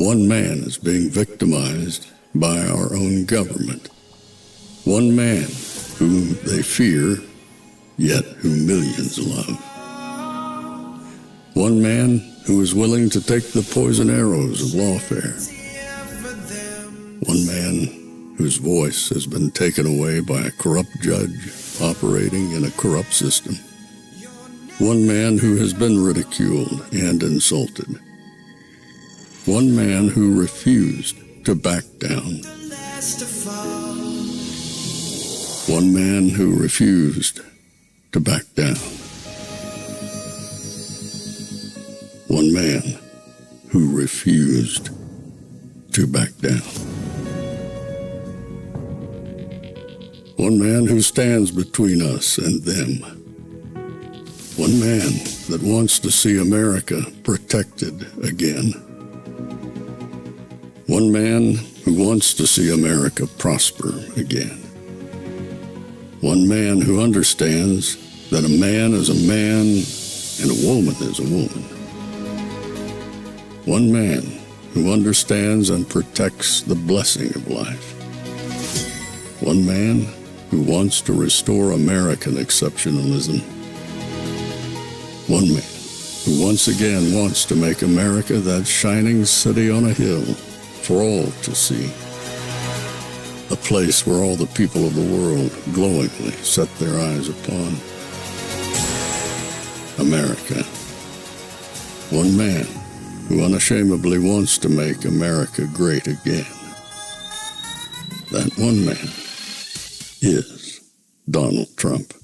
One man is being victimized by our own government. One man whom they fear, yet who millions love. One man who is willing to take the poison arrows of lawfare. One man whose voice has been taken away by a corrupt judge operating in a corrupt system. One man who has been ridiculed and insulted. One man who refused to back down. One man who refused to back down. One man who refused to back down. One man who stands between us and them. One man that wants to see America protected again. One man who wants to see America prosper again. One man who understands that a man is a man and a woman is a woman. One man who understands and protects the blessing of life. One man who wants to restore American exceptionalism. One man who once again wants to make America that shining city on a hill for all to see. A place where all the people of the world glowingly set their eyes upon. America. One man who unashamedly wants to make America great again. That one man is Donald Trump.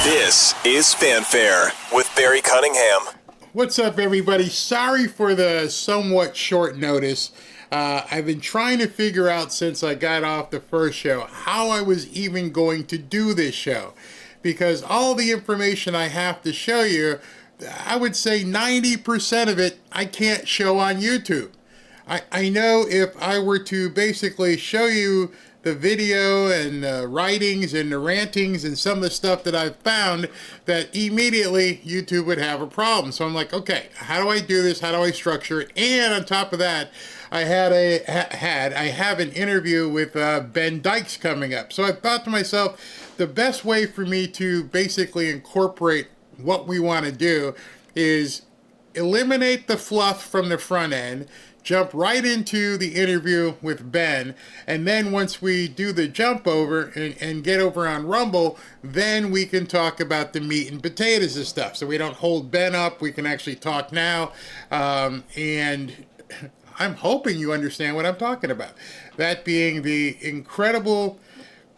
This is Fanfare with Barry Cunningham. What's up, everybody? Sorry for the somewhat short notice. I've been trying to figure out since I got off the first show how I was even going to do this show. Because all the information I have to show you, I would say 90% of it I can't show on YouTube. I know if I were to basically show you the video and the writings and the rantings and some of the stuff that I've found, that immediately YouTube would have a problem. So I'm like, okay, how do I do this? How do I structure it? And on top of that, I have an interview with Ben Dykes coming up. So I thought to myself, the best way for me to basically incorporate what we want to do is eliminate the fluff from the front end, jump right into the interview with Ben, and then once we do the jump over and get over on Rumble, then we can talk about the meat and potatoes and stuff. So we don't hold Ben up, we can actually talk now, and I'm hoping you understand what I'm talking about. That being the incredible,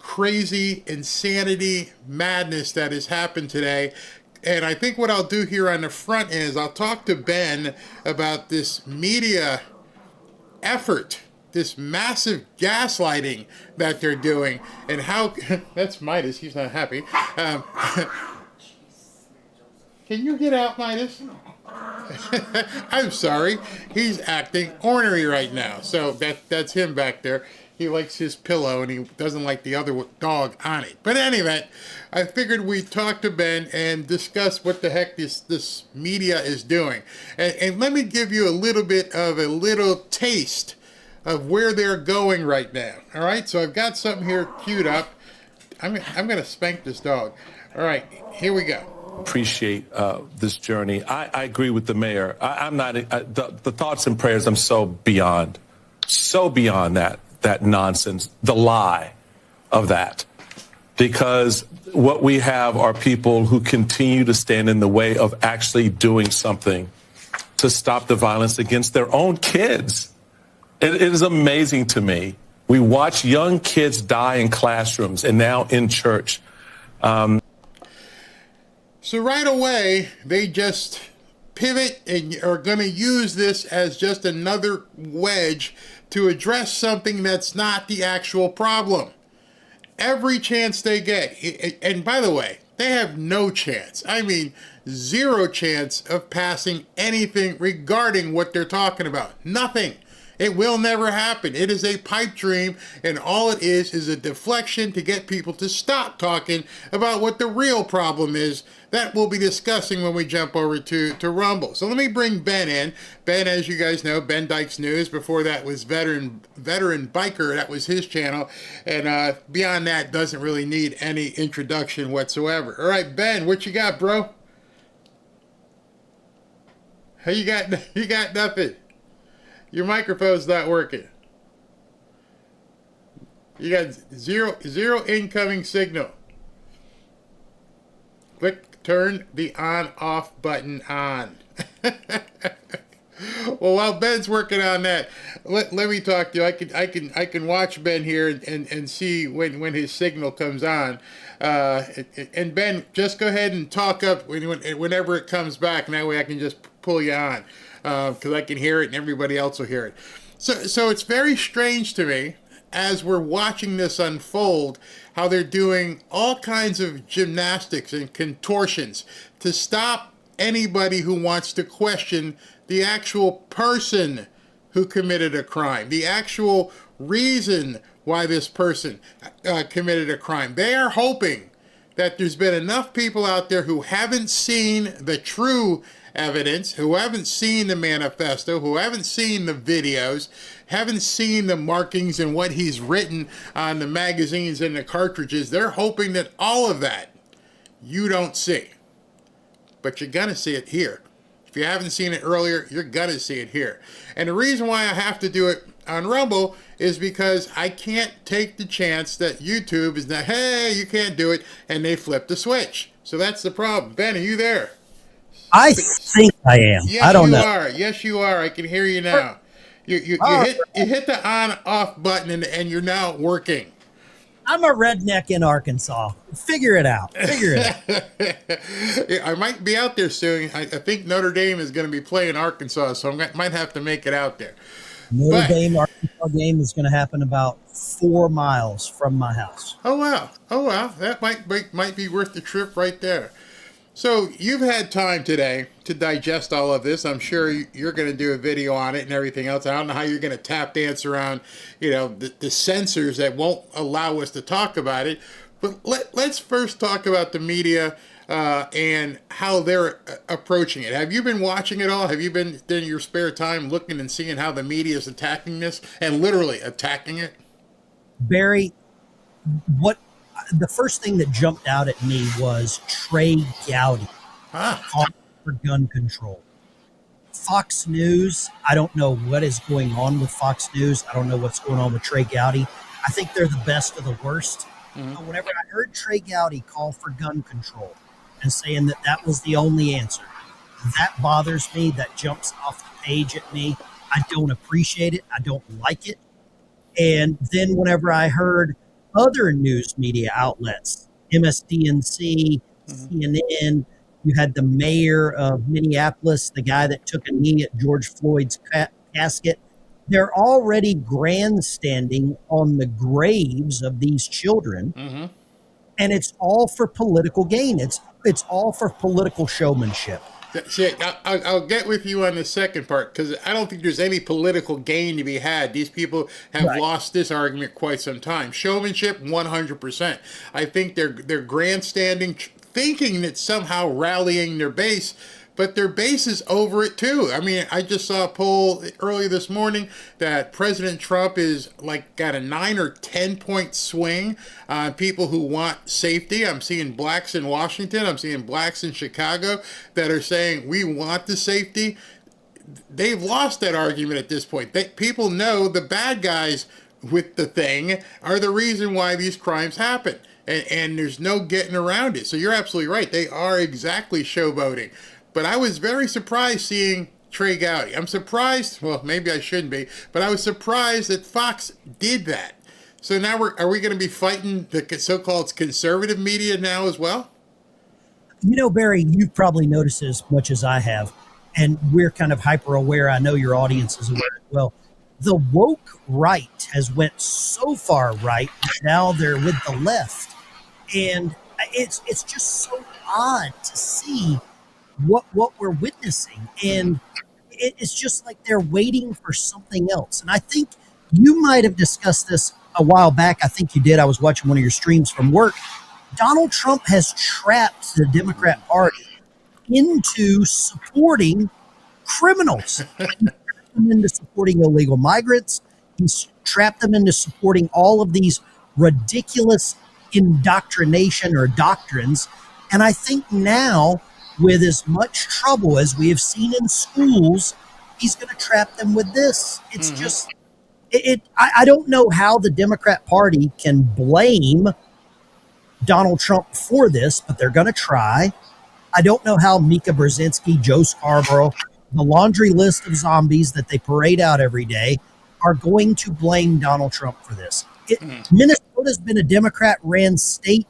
crazy, insanity, madness that has happened today. And I think what I'll do here on the front end is I'll talk to Ben about this media effort, this massive gaslighting that they're doing, and how that's Midas, he's not happy. Can you get out, Midas? I'm sorry, he's acting ornery right now. So that's him back there. He likes his pillow and he doesn't like the other dog on it. But anyway, I figured we'd talk to Ben and discuss what the heck this media is doing. And let me give you a little bit of a little taste of where they're going right now. All right, so I've got something here queued up. I'm going to spank this dog. All right, here we go. Appreciate this journey. I agree with the mayor. I'm not, the thoughts and prayers, I'm so beyond that nonsense, the lie of that. Because what we have are people who continue to stand in the way of actually doing something to stop the violence against their own kids. It is amazing to me. We watch young kids die in classrooms and now in church. So right away, they just pivot and are going to use this as just another wedge to address something that's not the actual problem. Every chance they get. And by the way, they have no chance. I mean, zero chance of passing anything regarding what they're talking about. Nothing. It will never happen. It is a pipe dream, and all it is a deflection to get people to stop talking about what the real problem is. That we'll be discussing when we jump over to Rumble. So let me bring Ben in. Ben, as you guys know, Ben Dykes News. Before that was Veteran Biker. That was his channel. And beyond that, doesn't really need any introduction whatsoever. All right, Ben, what you got, bro? Hey, you got nothing. Your microphone's not working. You got zero incoming signal. Turn the on-off button on. Well, while Ben's working on that, let me talk to you. I can watch Ben here and see when his signal comes on. And Ben, just go ahead and talk up whenever it comes back, and that way I can just pull you on. Because I can hear it and everybody else will hear it. So it's very strange to me as we're watching this unfold how they're doing all kinds of gymnastics and contortions to stop anybody who wants to question the actual person who committed a crime, the actual reason why this person committed a crime. They are hoping that there's been enough people out there who haven't seen the true evidence, who haven't seen the manifesto, who haven't seen the videos, haven't seen the markings and what he's written on the magazines and the cartridges. They're hoping that all of that you don't see. But you're going to see it here. If you haven't seen it earlier, you're going to see it here. And the reason why I have to do it on Rumble is because I can't take the chance that YouTube is not, hey, you can't do it, and they flip the switch. So that's the problem. Ben, are you there? I think I am. Yes, I don't know. Are. Yes, you are. I can hear you now. You hit the on-off button and you're now working. I'm a redneck in Arkansas. Figure it out. I might be out there soon. I think Notre Dame is going to be playing Arkansas, so I might have to make it out there. Notre Dame Arkansas game is going to happen about 4 miles from my house. Oh wow! That might be worth the trip right there. So you've had time today to digest all of this. I'm sure you're going to do a video on it and everything else. I don't know how you're going to tap dance around, the censors that won't allow us to talk about it. But let's first talk about the media and how they're approaching it. Have you been watching it all? Have you been in your spare time looking and seeing how the media is attacking this and literally attacking it? Barry, the first thing that jumped out at me was Trey Gowdy calling for gun control. Fox News, I don't know what is going on with Fox News. I don't know what's going on with Trey Gowdy. I think they're the best of the worst. Mm-hmm. But whenever I heard Trey Gowdy call for gun control and saying that was the only answer, that bothers me. That jumps off the page at me. I don't appreciate it. I don't like it. And then whenever I heard other news media outlets, MSDNC, CNN, you had the mayor of Minneapolis, the guy that took a knee at George Floyd's casket. They're already grandstanding on the graves of these children, and it's all for political gain. It's all for political showmanship. See, I'll get with you on the second part because I don't think there's any political gain to be had. These people have lost this argument quite some time. Showmanship, 100%. I think they're grandstanding, thinking that somehow rallying their base, but their base is over it too. I mean, I just saw a poll early this morning that President Trump is got a 9 or 10 point swing on people who want safety. I'm seeing blacks in Washington. I'm seeing blacks in Chicago that are saying we want the safety. They've lost that argument at this point. People know the bad guys with the thing are the reason why these crimes happen. And there's no getting around it. So you're absolutely right. They are exactly showboating. But I was very surprised seeing Trey Gowdy. I'm surprised, well, maybe I shouldn't be, but I was surprised that Fox did that. So now are we going to be fighting the so-called conservative media now as well? Barry, you've probably noticed as much as I have, and we're kind of hyper aware. I know your audience is aware as well. The woke right has went so far right that now they're with the left, and it's just so odd to see what we're witnessing, and it's just like they're waiting for something else. And I think you might have discussed this a while back. I think you did. I was watching one of your streams from work. Donald Trump has trapped the Democrat Party into supporting criminals. He's trapped them into supporting illegal migrants. He's trapped them into supporting all of these ridiculous indoctrination or doctrines. And I think now, with as much trouble as we have seen in schools, he's going to trap them with this. It's just, I don't know how the Democrat Party can blame Donald Trump for this, but they're going to try. I don't know how Mika Brzezinski, Joe Scarborough, the laundry list of zombies that they parade out every day are going to blame Donald Trump for this. Minnesota's been a Democrat-ran state.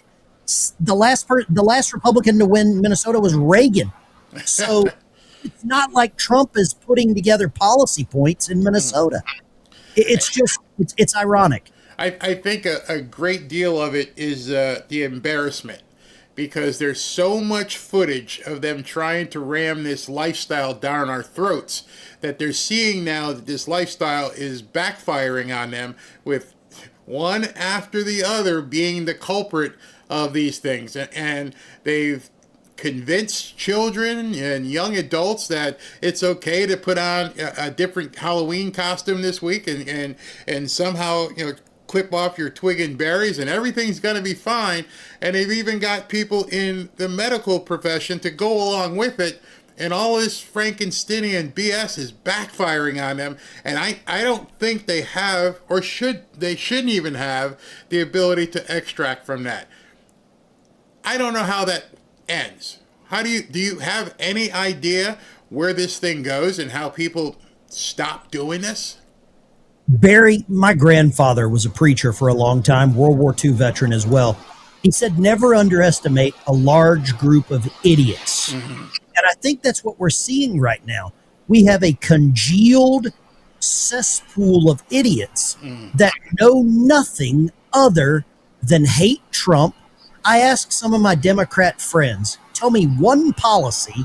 The last Republican to win Minnesota was Reagan. So it's not like Trump is putting together policy points in Minnesota. It's just, it's ironic. I think a great deal of it is the embarrassment, because there's so much footage of them trying to ram this lifestyle down our throats that they're seeing now that this lifestyle is backfiring on them, with one after the other being the culprit of these things. And they've convinced children and young adults that it's okay to put on a different Halloween costume this week and somehow, clip off your twig and berries and everything's going to be fine. And they've even got people in the medical profession to go along with it. And all this Frankensteinian BS is backfiring on them. And I don't think they have, or they shouldn't even have, the ability to extract from that. I don't know how that ends. Do you have any idea where this thing goes and how people stop doing this? Barry, my grandfather was a preacher for a long time, World War II veteran as well. He said, never underestimate a large group of idiots. And I think that's what we're seeing right now. We have a congealed cesspool of idiots that know nothing other than hate Trump. I asked some of my Democrat friends, tell me one policy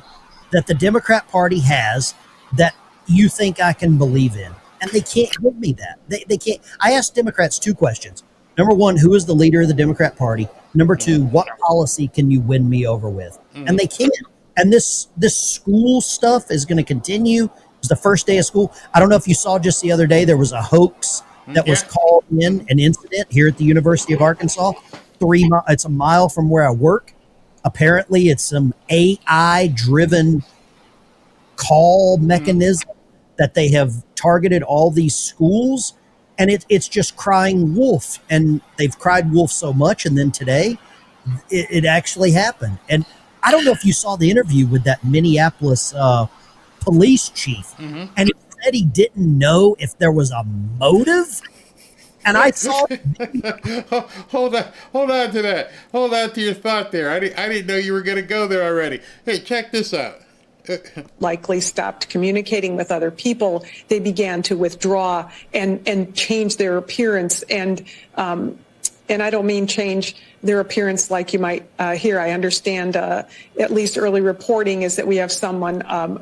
that the Democrat Party has that you think I can believe in. And they can't give me that. They can't. I asked Democrats two questions. Number one, who is the leader of the Democrat Party? Number two, what policy can you win me over with? And they can't. And this school stuff is going to continue. It was the first day of school. I don't know if you saw just the other day, there was a hoax that was called in, an incident here at the University of Arkansas. It's a mile from where I work. Apparently, it's some AI-driven call mechanism that they have targeted all these schools, and it's just crying wolf. And they've cried wolf so much, and then today, it actually happened. And I don't know if you saw the interview with that Minneapolis police chief, and he said he didn't know if there was a motive. And I saw. Hold on to that. Hold on to your thought there. I didn't know you were going to go there already. Hey, check this out. Likely stopped communicating with other people. They began to withdraw and change their appearance. And I don't mean change their appearance like you might hear. I understand at least early reporting is that we have someone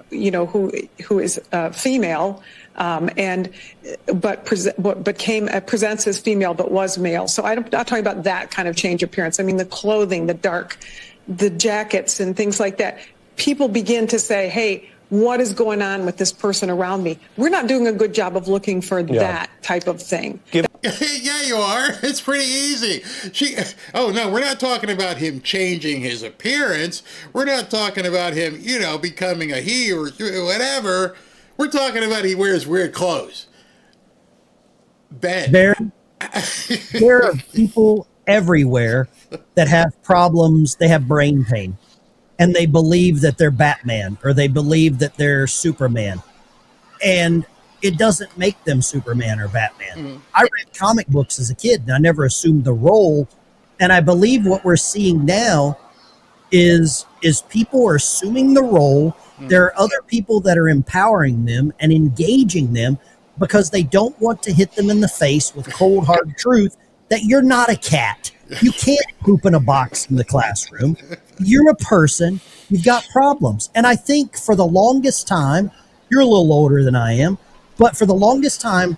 who is female. But presents as female, but was male. So I'm not talking about that kind of change appearance. I mean, the clothing, the jackets and things like that. People begin to say, hey, what is going on with this person around me? We're not doing a good job of looking for that type of thing. Yeah, you are. It's pretty easy. We're not talking about him changing his appearance. We're not talking about him, becoming a he or whatever. We're talking about he wears weird clothes. Ben. There are people everywhere that have problems. They have brain pain. And they believe that they're Batman, or they believe that they're Superman. And it doesn't make them Superman or Batman. I read comic books as a kid, and I never assumed the role. And I believe what we're seeing now is people are assuming the role. There are other people that are empowering them and engaging them because they don't want to hit them in the face with cold hard truth that you're not a cat. You can't poop in a box in the classroom. You're a person. You've got problems. And I think for the longest time, you're a little older than I am, but for the longest time,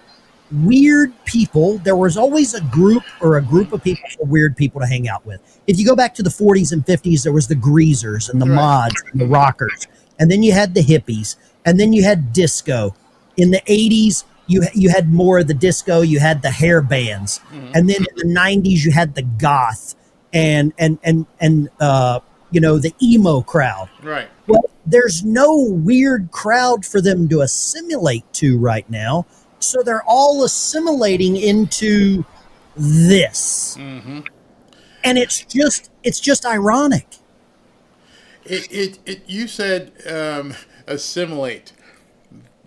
weird people, there was always a group of people for weird people to hang out with. If you go back to the 40s and 50s, there was the greasers and the mods and the rockers. And then you had the hippies. And then you had disco. In the 80s, you had more of the disco. You had the hair bands. And then in the 90s, you had the goth and the emo crowd. Right. Well, there's no weird crowd for them to assimilate to right now. So they're all assimilating into this. And it's just ironic. You said assimilate.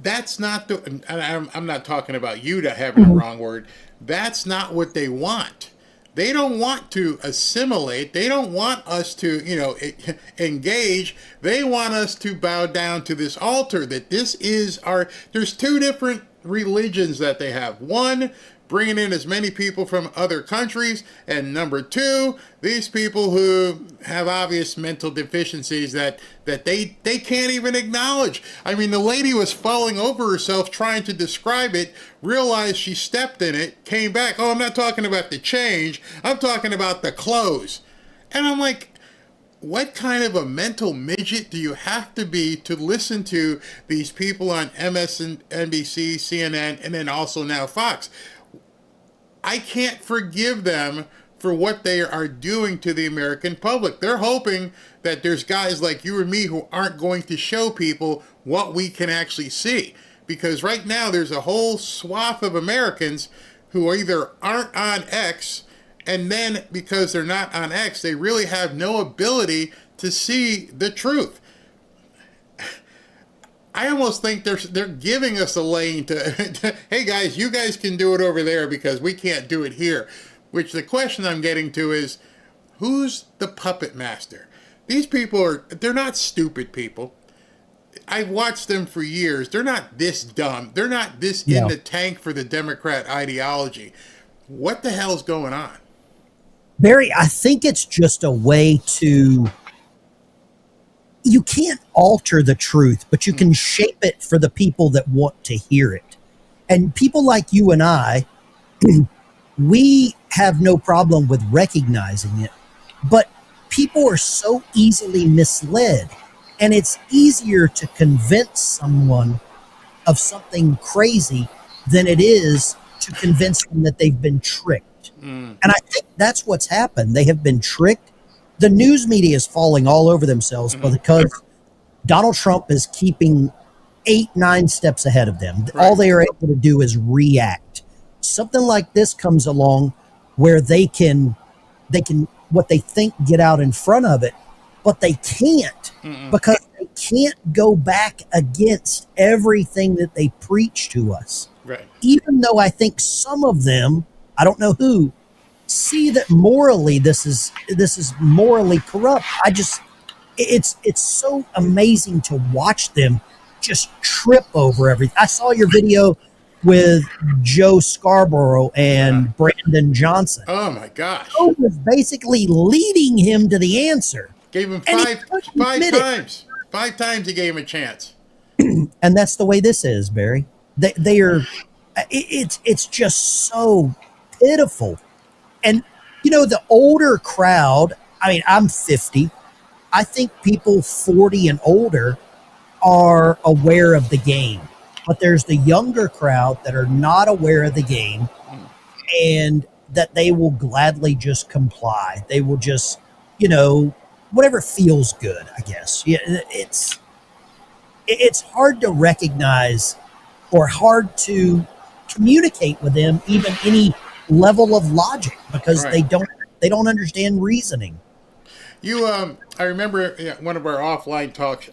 That's not I'm not talking about you to having the wrong word. That's not what they want. They don't want to assimilate. They don't want us to, engage. They want us to bow down to this altar, that this is there's two different religions that they have. One, bringing in as many people from other countries, and number two, these people who have obvious mental deficiencies that they can't even acknowledge. I mean, the lady was falling over herself trying to describe it, realized she stepped in it, came back. Oh, I'm not talking about the change. I'm talking about the clothes. And I'm like, what kind of a mental midget do you have to be to listen to these people on MSNBC, CNN, and then also now Fox? I can't forgive them for what they are doing to the American public. They're hoping that there's guys like you or me who aren't going to show people what we can actually see. Because right now there's a whole swath of Americans who either aren't on X, and then because they're not on X, they really have no ability to see the truth. I almost think they're giving us a lane to hey guys, you guys can do it over there because we can't do it here. Which the question I'm getting to is, who's the puppet master? These people they're not stupid people. I've watched them for years. They're not this dumb. They're not this in the tank for the Democrat ideology. What the hell's going on? Barry, I think it's just a way to, you can't alter the truth, but you can shape it for the people that want to hear it. And people like you and I, we have no problem with recognizing it, but people are so easily misled, and it's easier to convince someone of something crazy than it is to convince them that they've been tricked. And I think that's what's happened. They have been tricked. The news media is falling all over themselves because Donald Trump is keeping 8-9 steps ahead of them. Right. All they are able to do is react. Something like this comes along where they can what they think get out in front of it, but they can't because they can't go back against everything that they preach to us. Right. Even though I think some of them, I don't know who, see that morally this is morally corrupt. It's so amazing to watch them just trip over everything. I saw your video with Joe Scarborough and Brandon Johnson. Oh my gosh. Joe was basically leading him to the answer. Gave him five times. 5 times he gave him a chance. And that's the way this is, Barry. They are, it's just so pitiful. And, the older crowd, I mean, I'm 50. I think people 40 and older are aware of the game. But there's the younger crowd that are not aware of the game and that they will gladly just comply. They will just, whatever feels good, I guess. Yeah, it's hard to recognize or hard to communicate with them even any level of logic because they don't understand reasoning. I remember one of our offline talks,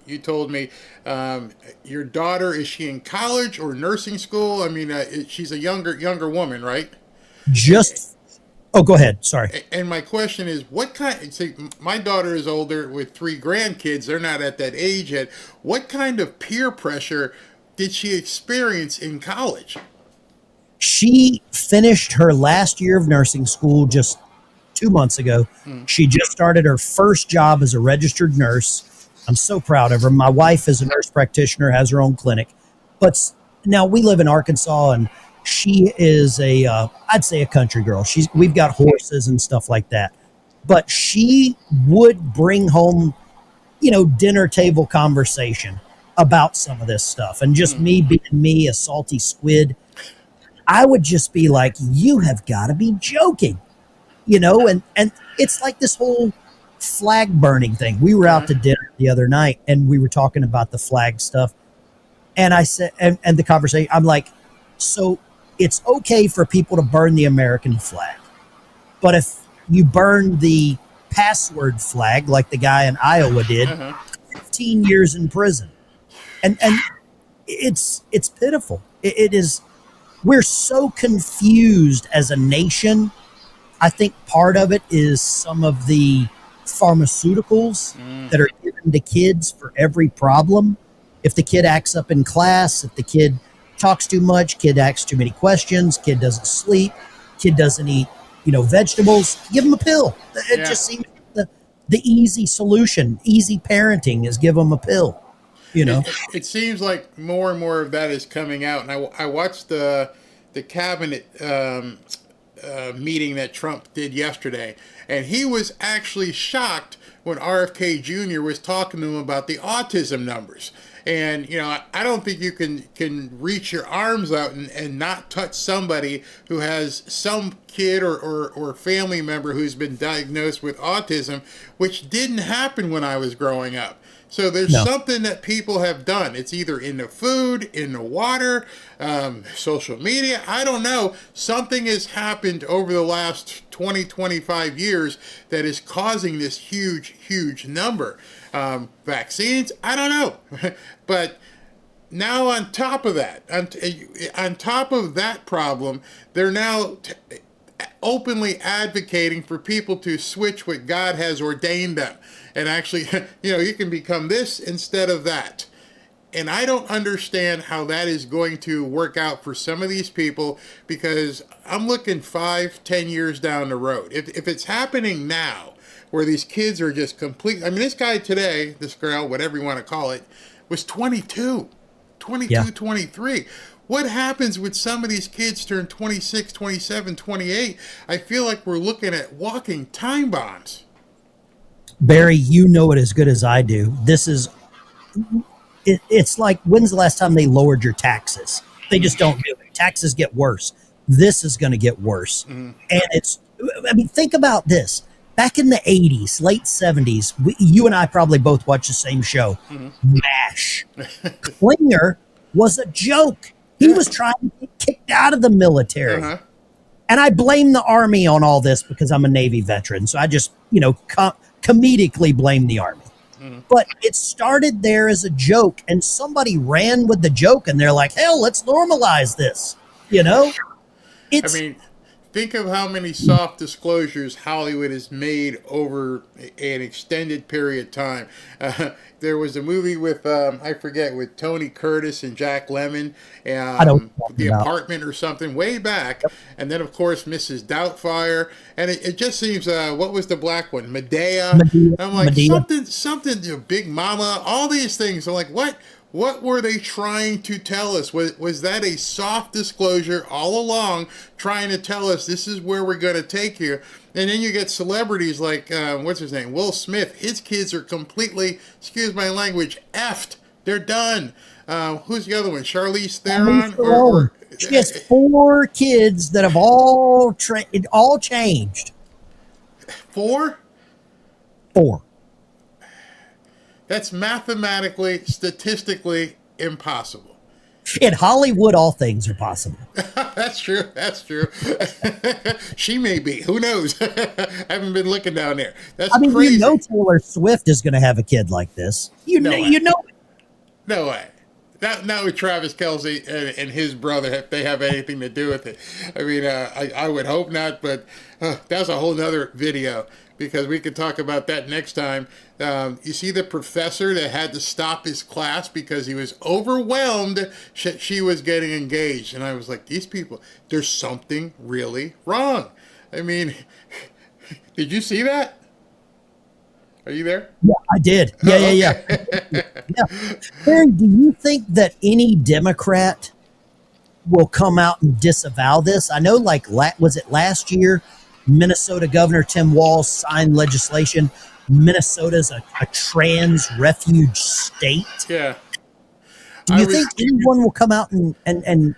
you told me your daughter, is she in college or nursing school? I mean, she's a younger woman, right? Just Oh, go ahead. Sorry. And my question is, what kind? See, my daughter is older with 3 grandkids. They're not at that age yet. What kind of peer pressure did she experience in college? She finished her last year of nursing school just 2 months ago. She just started her first job as a registered nurse. I'm so proud of her. My wife is a nurse practitioner, has her own clinic. But now we live in Arkansas, and she is I'd say a country girl. We've got horses and stuff like that. But she would bring home, dinner table conversation about some of this stuff. And just me being me, a salty squid, I would just be like, you have got to be joking, and it's like this whole flag burning thing. We were out to dinner the other night and we were talking about the flag stuff. And I said, and the conversation, I'm like, so it's okay for people to burn the American flag. But if you burn the password flag, like the guy in Iowa did, 15 years in prison. And it's pitiful. It is. We're so confused as a nation. I think part of it is some of the pharmaceuticals that are given to kids for every problem. If the kid acts up in class, if the kid talks too much, kid asks too many questions, kid doesn't sleep, kid doesn't eat, vegetables, give them a pill. It just seems the easy solution, easy parenting is give them a pill. It seems like more and more of that is coming out. And I watched the cabinet meeting that Trump did yesterday, and he was actually shocked when RFK Jr. was talking to him about the autism numbers. And, I don't think you can reach your arms out and not touch somebody who has some kid or family member who's been diagnosed with autism, which didn't happen when I was growing up. So there's something that people have done. It's either in the food, in the water, social media. I don't know. Something has happened over the last 20, 25 years that is causing this huge, huge number. Vaccines, I don't know. But now on top of that, on top of that problem, they're now openly advocating for people to switch what God has ordained them. And actually, you can become this instead of that. And I don't understand how that is going to work out for some of these people, because I'm looking 5-10 years down the road. If it's happening now, where these kids are just complete. I mean, this guy today, this girl, whatever you want to call it, was 22, 23. What happens when some of these kids turn 26, 27, 28? I feel like we're looking at walking time bombs. Barry, you know it as good as I do. It's like, when's the last time they lowered your taxes? They just don't do it. Taxes get worse. This is going to get worse. And think about this. Back in the 80s, late 70s, you and I probably both watched the same show, MASH. Klinger was a joke. He was trying to get kicked out of the military. And I blame the Army on all this because I'm a Navy veteran. So I just, comedically blame the Army. But it started there as a joke, and somebody ran with the joke, and they're like, hell, let's normalize this. Think of how many soft disclosures Hollywood has made over an extended period of time. There was a movie with, I forget, with Tony Curtis and Jack Lemmon, The Apartment or something, way back. And then, of course, Mrs. Doubtfire. And it just seems, what was the black one? Medea. I'm like, something, Big Mama, all these things. I'm like, what were they trying to tell us? Was that a soft disclosure all along, trying to tell us this is where we're going to take you? And then you get celebrities like, what's his name? Will Smith. His kids are completely, excuse my language, effed. They're done. Who's the other one? Charlize Theron? She has 4 kids that have all changed. 4? 4. That's mathematically, statistically impossible. In Hollywood, all things are possible. That's true. She may be. Who knows? I haven't been looking down there. That's crazy. Taylor Swift is going to have a kid like this. You know it. No way. not with Travis Kelce and his brother, if they have anything to do with it. I mean, I would hope not, but that's a whole nother video, because we could talk about that next time. You see the professor that had to stop his class because he was overwhelmed she was getting engaged. And I was like, these people, there's something really wrong. I mean, did you see that? Are you there? Yeah, I did. Yeah, Oh, yeah. Yeah. Barry, do you think that any Democrat will come out and disavow this? I know, like, was it last year, Minnesota Governor Tim Walz signed legislation. Minnesota's a trans refuge state. Yeah. Do you think anyone will come out and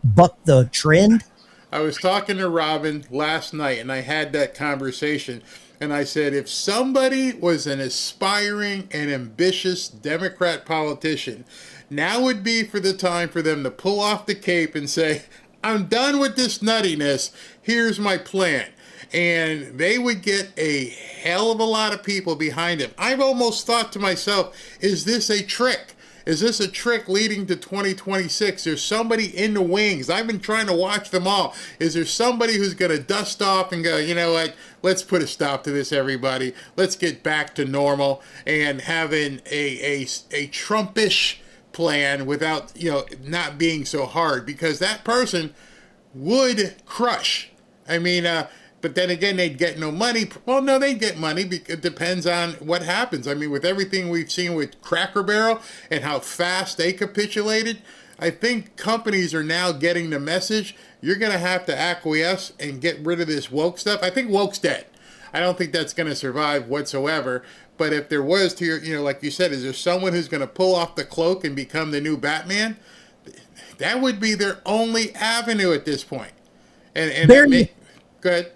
buck the trend? I was talking to Robin last night, and I had that conversation. And I said, if somebody was an aspiring and ambitious Democrat politician, now would be for the time for them to pull off the cape and say, I'm done with this nuttiness. Here's my plan. And they would get a hell of a lot of people behind him. I've almost thought to myself, is this a trick? Is this a trick leading to 2026? There's somebody in the wings. I've been trying to watch them all. Is there somebody who's going to dust off and go, you know what, let's put a stop to this, everybody. Let's get back to normal, and having a Trumpish plan without, not being so hard, because that person would crush. I mean, but then again, they'd get no money. Well, no, they'd get money, because it depends on what happens. I mean, with everything we've seen with Cracker Barrel and how fast they capitulated, I think companies are now getting the message. You're going to have to acquiesce and get rid of this woke stuff. I think woke's dead. I don't think that's going to survive whatsoever. But if there was like you said, is there someone who's going to pull off the cloak and become the new Batman? That would be their only avenue at this point. And Barry, go ahead.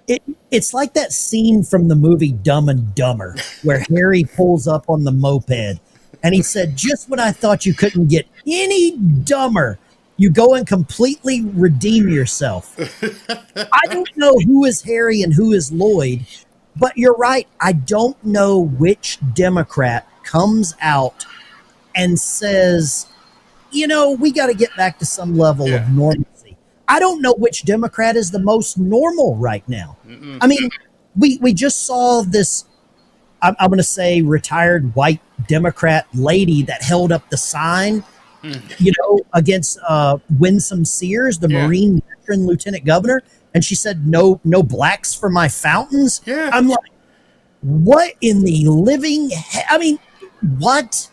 It's like that scene from the movie Dumb and Dumber where Harry pulls up on the moped and he said, just when I thought you couldn't get any dumber, you go and completely redeem yourself. I don't know who is Harry and who is Lloyd, but you're right. I don't know which Democrat comes out and says, we got to get back to some level of normalcy. I don't know which Democrat is the most normal right now. Mm-mm. I mean, we just saw this, I'm going to say, retired white Democrat lady that held up the sign, against Winsome Sears, the Marine veteran lieutenant governor. And she said, no blacks for my fountains. Yeah. I'm like, what in the living I mean, what?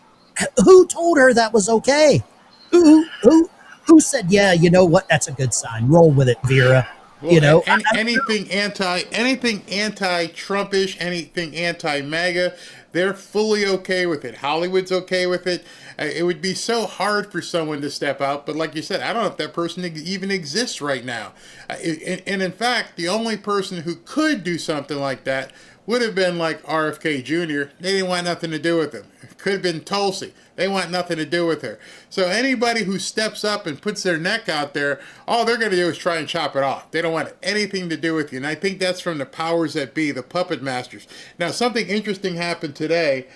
Who told her that was okay? Who said, yeah, you know what? That's a good sign. Roll with it, Vera. Well, anything anti-Trumpish, anything anti-MAGA, they're fully okay with it. Hollywood's okay with it. It would be so hard for someone to step out, but like you said, I don't know if that person even exists right now. And in fact, the only person who could do something like that would have been like RFK Jr. They didn't want nothing to do with him. It could have been Tulsi. They want nothing to do with her. So anybody who steps up and puts their neck out there, all they're going to do is try and chop it off. They don't want anything to do with you. And I think that's from the powers that be, the puppet masters. Now, something interesting happened today.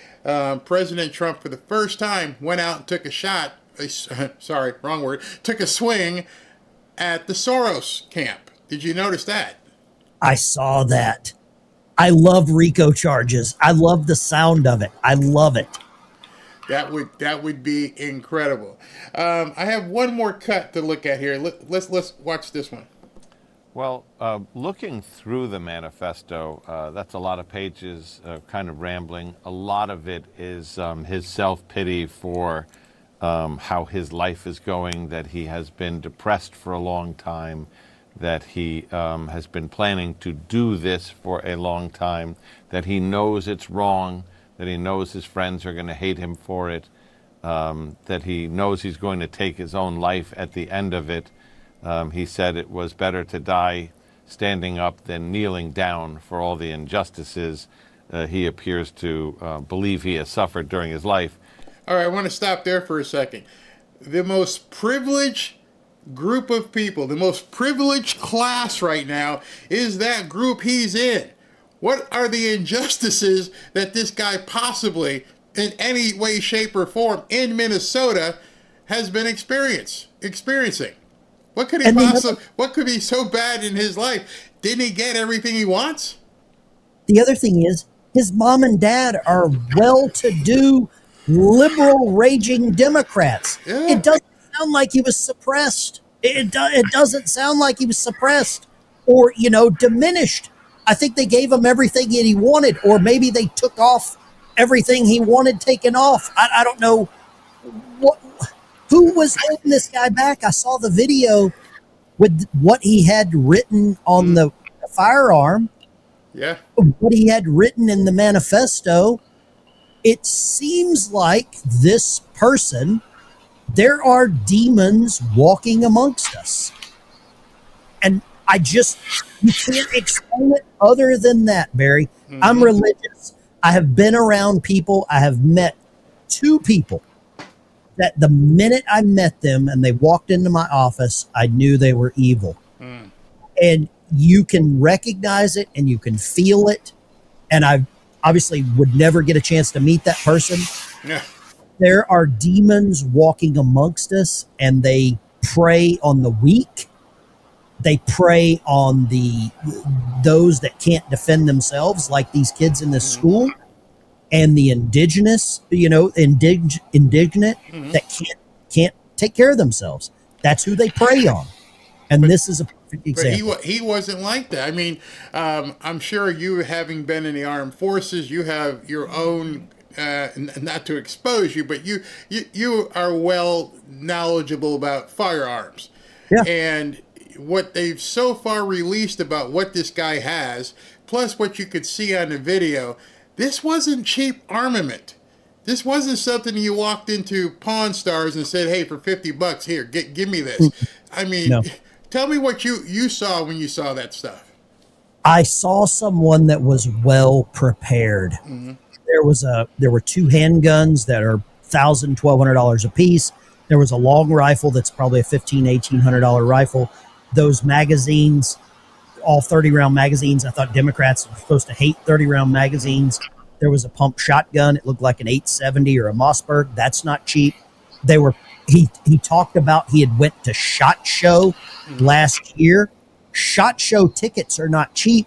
President Trump, for the first time, went out and took a shot. Sorry, wrong word. Took a swing at the Soros camp. Did you notice that? I saw that. I love RICO charges. I love the sound of it. I love it. That would be incredible. I have one more cut to look at here. Let's watch this one. Well, looking through the manifesto, that's a lot of pages, kind of rambling. A lot of it is his self-pity for how his life is going, that he has been depressed for a long time, that he has been planning to do this for a long time, that he knows it's wrong, that he knows his friends are going to hate him for it, that he knows he's going to take his own life at the end of it. He said it was better to die standing up than kneeling down for all the injustices he appears to believe he has suffered during his life. All right, I want to stop there for a second. The most privileged group of people, the most privileged class right now is that group he's in. What are the injustices that this guy possibly, in any way, shape, or form, in Minnesota, has been experiencing. What could what could be so bad in his life? Didn't he get everything he wants? The other thing is, his mom and dad are well-to-do, liberal, raging Democrats. Yeah. It doesn't sound like he was suppressed. It doesn't sound like he was suppressed or, diminished. I think they gave him everything that he wanted, or maybe they took off everything he wanted taken off. I don't know who was holding this guy back. I saw the video with what he had written on the firearm. Yeah. What he had written in the manifesto. It seems like this person, there are demons walking amongst us. And you can't explain it other than that, Barry. Mm-hmm. I'm religious. I have been around people. I have met 2 people that the minute I met them and they walked into my office, I knew they were evil. Mm. And you can recognize it and you can feel it. And I obviously would never get a chance to meet that person. Yeah. There are demons walking amongst us, and they prey on the weak. They prey on those that can't defend themselves, like these kids in this school, and the indigenous, indignant that can't take care of themselves. That's who they prey on. And this is a perfect example. But he wasn't like that. I mean, I'm sure you, having been in the armed forces, you have your own, not to expose you, but you are well knowledgeable about firearms. Yeah. And what they've so far released about what this guy has, plus what you could see on the video, this wasn't cheap armament. This wasn't something you walked into Pawn Stars and said, "Hey, for $50, here, give me this." I mean, no. Tell me what you saw when you saw that stuff. I saw someone that was well prepared. Mm-hmm. There were 2 handguns that are $1,000, $1,200 a piece. There was a long rifle that's probably a $1,500, $1,800 rifle. Those magazines, all 30-round magazines. I thought Democrats were supposed to hate 30-round magazines. There was a pump shotgun. It looked like an 870 or a Mossberg. That's not cheap. He talked about he had went to SHOT Show last year. SHOT Show tickets are not cheap.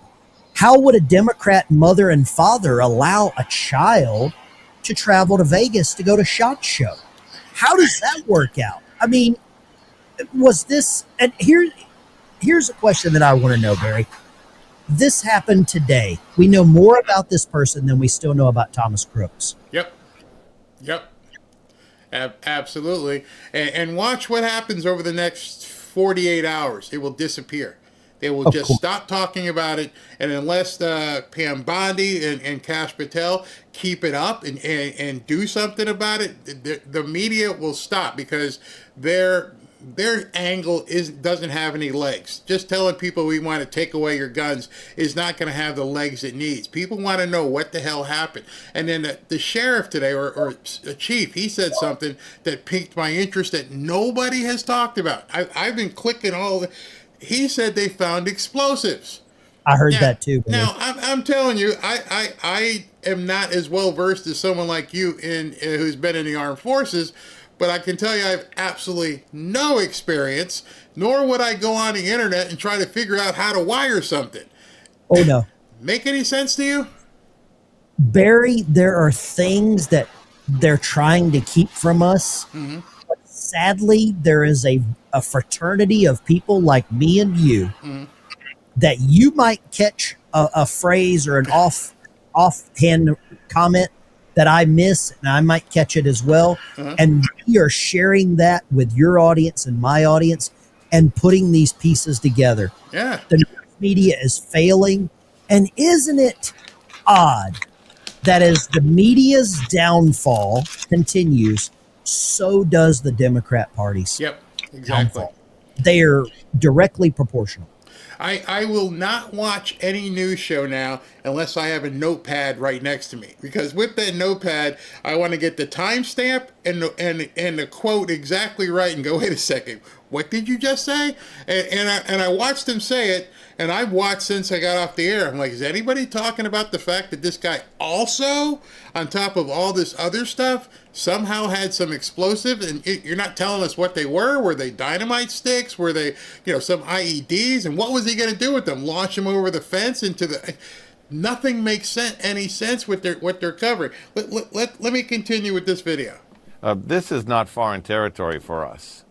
How would a Democrat mother and father allow a child to travel to Vegas to go to SHOT Show? How does that work out? I mean, was this, and here's a question that I want to know, Barry. This happened today. We know more about this person than we still know about Thomas Crooks. Yep. Absolutely. And watch what happens over the next 48 hours. It will disappear. They will just stop talking about it. And unless Pam Bondi and Kash Patel keep it up and do something about it, the media will stop, because their angle doesn't have any legs. Just telling people we want to take away your guns is not going to have the legs it needs. People want to know what the hell happened. And then the sheriff today, or a chief, he said something that piqued my interest that nobody has talked about. I've been clicking he said they found explosives. I heard that too. Billy. Now, I'm telling you, I am not as well versed as someone like you who's been in the armed forces, but I can tell you I have absolutely no experience, nor would I go on the internet and try to figure out how to wire something. Oh, no. Make any sense to you? Barry, there are things that they're trying to keep from us. Mm-hmm. But sadly, there is a fraternity of people like me and you that you might catch a phrase or an offhand comment that I miss, and I might catch it as well. And we are sharing that with your audience and my audience and putting these pieces together. Yeah. The news media is failing. And isn't it odd that as the media's downfall continues, so does the Democrat Party's downfall. They are directly proportional. I will not watch any news show now unless I have a notepad right next to me, because with that notepad, I want to get the timestamp and the quote exactly right and go, wait a second, what did you just say? And I watched him say it, and I've watched since I got off the air. I'm like, is anybody talking about the fact that this guy also, on top of all this other stuff, somehow had some explosives? And you're not telling us what they were. Were they dynamite sticks? Were they, some IEDs? And what was he going to do with them? Launch them over the fence into the... Nothing makes any sense with what they're covering. Let me continue with this video. This is not foreign territory for us.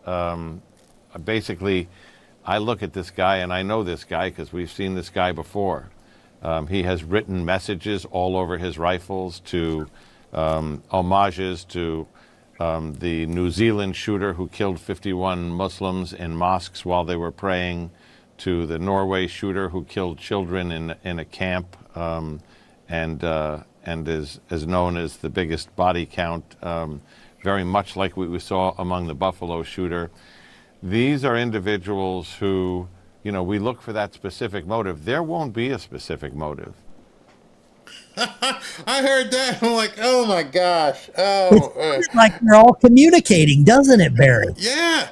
Basically, I look at this guy, and I know this guy because we've seen this guy before. He has written messages all over his rifles to homages to the New Zealand shooter who killed 51 Muslims in mosques while they were praying, to the Norway shooter who killed children in a camp, and is known as the biggest body count, very much like we saw among the Buffalo shooter. These are individuals who, we look for that specific motive. There won't be a specific motive. I heard that. I'm like, oh my gosh. It's like they're all communicating, doesn't it, Barry? Yeah.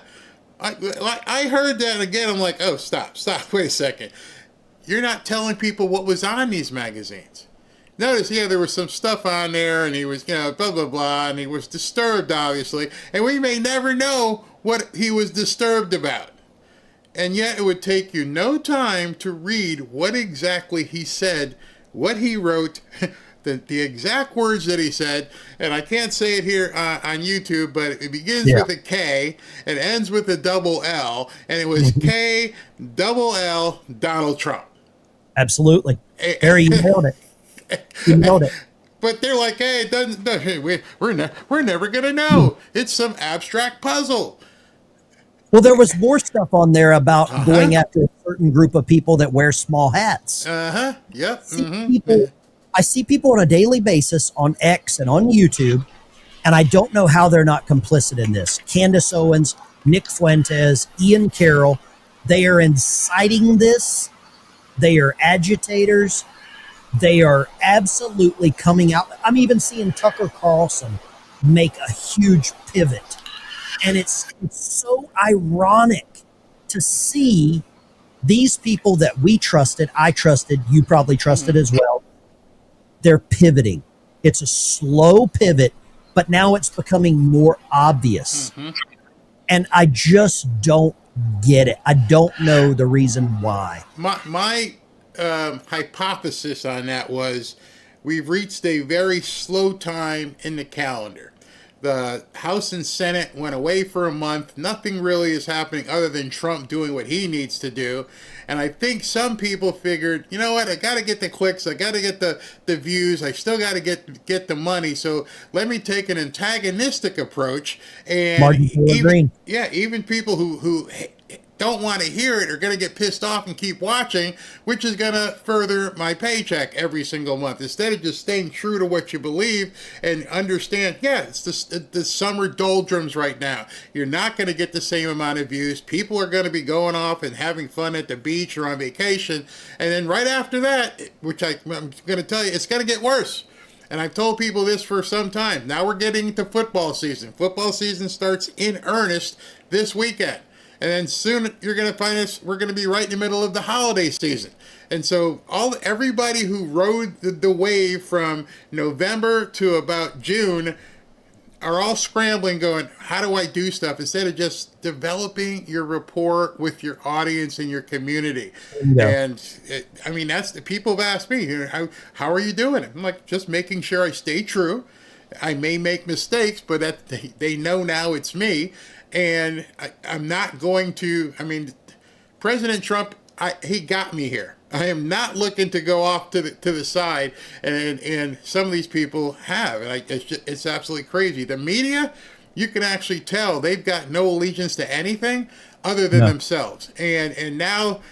I heard that again. I'm like, oh, stop. Wait a second. You're not telling people what was on these magazines. Notice, there was some stuff on there, and he was, blah, blah, blah, and he was disturbed, obviously. And we may never know what he was disturbed about. And yet it would take you no time to read what exactly he said, what he wrote, the exact words that he said. And I can't say it here on YouTube, but it begins with a K and ends with a double L. And it was K double L Donald Trump. Absolutely. Barry, you nailed it. You nailed it. But they're like, hey, it doesn't. We're never gonna know. It's some abstract puzzle. Well, there was more stuff on there about going after a certain group of people that wear small hats. Yep. I see people on a daily basis on X and on YouTube, and I don't know how they're not complicit in this. Candace Owens, Nick Fuentes, Ian Carroll, they are inciting this. They are agitators. They are absolutely coming out. I'm even seeing Tucker Carlson make a huge pivot. And it's so ironic to see these people that we trusted, I trusted, you probably trusted as well. They're pivoting. It's a slow pivot, but now it's becoming more obvious. And I just don't get it. I don't know the reason why. My hypothesis on that was we've reached a very slow time in the calendar. The House and Senate went away for a month. Nothing really is happening other than Trump doing what he needs to do. And I think some people figured, you know what, I got to get the clicks. I got to get the views. I still got to get the money. So let me take an antagonistic approach. And even people who don't want to hear it are going to get pissed off and keep watching, which is going to further my paycheck every single month. Instead of just staying true to what you believe and understand, it's the summer doldrums right now. You're not going to get the same amount of views. People are going to be going off and having fun at the beach or on vacation. And then right after that, which I'm going to tell you, it's going to get worse. And I've told people this for some time. Now we're getting into football season. Football season starts in earnest this weekend. And then soon you're going to find us, we're going to be right in the middle of the holiday season. And so everybody who rode the wave from November to about June are all scrambling going, how do I do stuff? Instead of just developing your rapport with your audience and your community. And that's the people have asked me, how are you doing it? I'm like, just making sure I stay true. I may make mistakes, but they know now it's me. And I'm not going to, President Trump, he got me here. I am not looking to go off to the side, and some of these people have. And it's absolutely crazy. The media, you can actually tell they've got no allegiance to anything other than themselves. And now